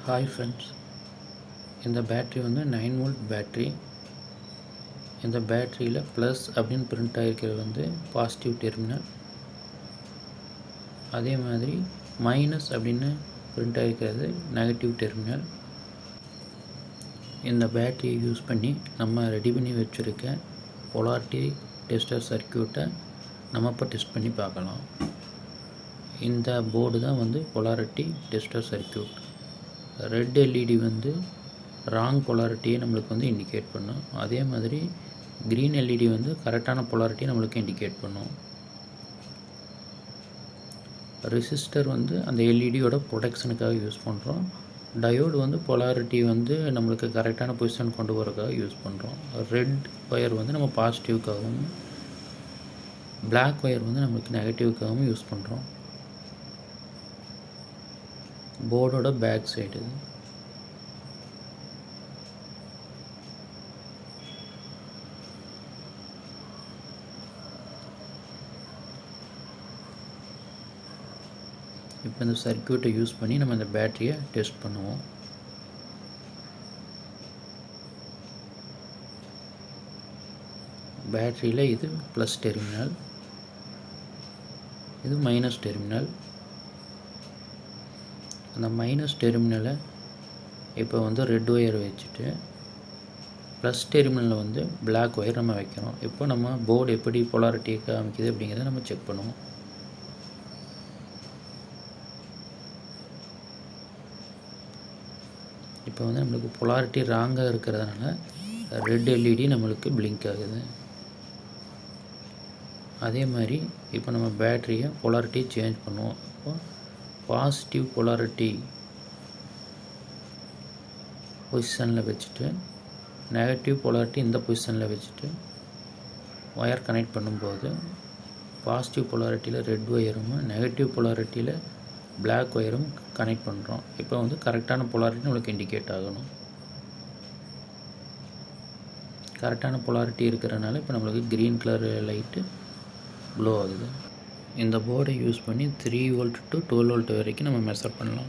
Hi friends, இந்த battery வந்து 9 volt battery. இந்த பேட்ரியில் ப்ளஸ் அப்படின்னு பிரிண்ட் ஆகிருக்கிறது வந்து பாசிட்டிவ் டெர்மினல், அதே மாதிரி மைனஸ் அப்படின்னு பிரிண்ட் ஆகிருக்கிறது நெகட்டிவ் டெர்மினல். இந்த பேட்டரியை யூஸ் பண்ணி நம்ம ரெடி பண்ணி வச்சுருக்க பொலாரிட்டி டெஸ்டர் சர்க்யூட்டை நம்ம இப்போ டெஸ்ட் பண்ணி பார்க்கலாம். இந்த போர்டு தான் வந்து polarity tester circuit. Red LED வந்து ராங் பொலாரிட்டியை நம்மளுக்கு வந்து இண்டிகேட் பண்ணும், அதே மாதிரி க்ரீன் எல்இடி வந்து கரெக்டான பொலாரிட்டியை நம்மளுக்கு இண்டிகேட் பண்ணும். ரெசிஸ்டர் வந்து அந்த எல்இடியோட ப்ரொடெக்ஷனுக்காக யூஸ் பண்ணுறோம். டயோடு வந்து பொலாரிட்டி வந்து நம்மளுக்கு கரெக்டான பொசிஷன் கொண்டு வரதுக்காக யூஸ் பண்ணுறோம். ரெட் ஒயர் வந்து நம்ம பாசிட்டிவ்க்காகவும், பிளாக் ஒயர் வந்து நம்மளுக்கு நெகட்டிவ்க்காகவும் யூஸ் பண்ணுறோம். போர்டோட பேக் சைடு இது. இப்போ இந்த சர்க்யூட்டை யூஸ் பண்ணி நம்ம இந்த பேட்டரியை டெஸ்ட் பண்ணுவோம். பேட்டரியில் இது ப்ளஸ் டெர்மினல், இது மைனஸ் டெர்மினல். அந்த மைனஸ் டெர்மினலை இப்போ வந்து ரெட் ஒயர் வச்சுட்டு ப்ளஸ் டெர்மினலில் வந்து பிளாக் ஒயர் நம்ம வைக்கிறோம். இப்போ நம்ம போர்டு எப்படி பொலாரிட்டியை காமிக்குது அப்படிங்கிறத நம்ம செக் பண்ணுவோம். இப்போ வந்து நம்மளுக்கு பொலாரிட்டி ராங்காக இருக்கிறதுனால ரெட் எல்இடி நம்மளுக்கு பிளிங்க் ஆகுது. அதே மாதிரி இப்போ நம்ம பேட்டரியை பொலாரிட்டி சேஞ்ச் பண்ணுவோம். இப்போ பாசிட்டிவ் பொலாரிட்டி பொசிஷனில் வச்சுட்டு நெகட்டிவ் பொலாரிட்டி இந்த பொசிஷனில் வச்சுட்டு ஒயர் கனெக்ட் பண்ணும்போது பாசிட்டிவ் பொலாரிட்டியில் ரெட் ஒயரும் நெகட்டிவ் பொலாரிட்டியில் பிளாக் ஒயரும் கனெக்ட் பண்ணுறோம். இப்போ வந்து கரெக்டான பொலாரிட்டி நம்மளுக்கு இண்டிகேட் ஆகணும். கரெக்டான பொலாரிட்டி இருக்கிறனால இப்போ நம்மளுக்கு க்ரீன் கலர் லைட்டு க்ளோ ஆகுது. இந்த போர்டை யூஸ் பண்ணி 3 வோல்ட் டு 12 வோல்ட் வரைக்கும் நம்ம மெஷர் பண்ணலாம்.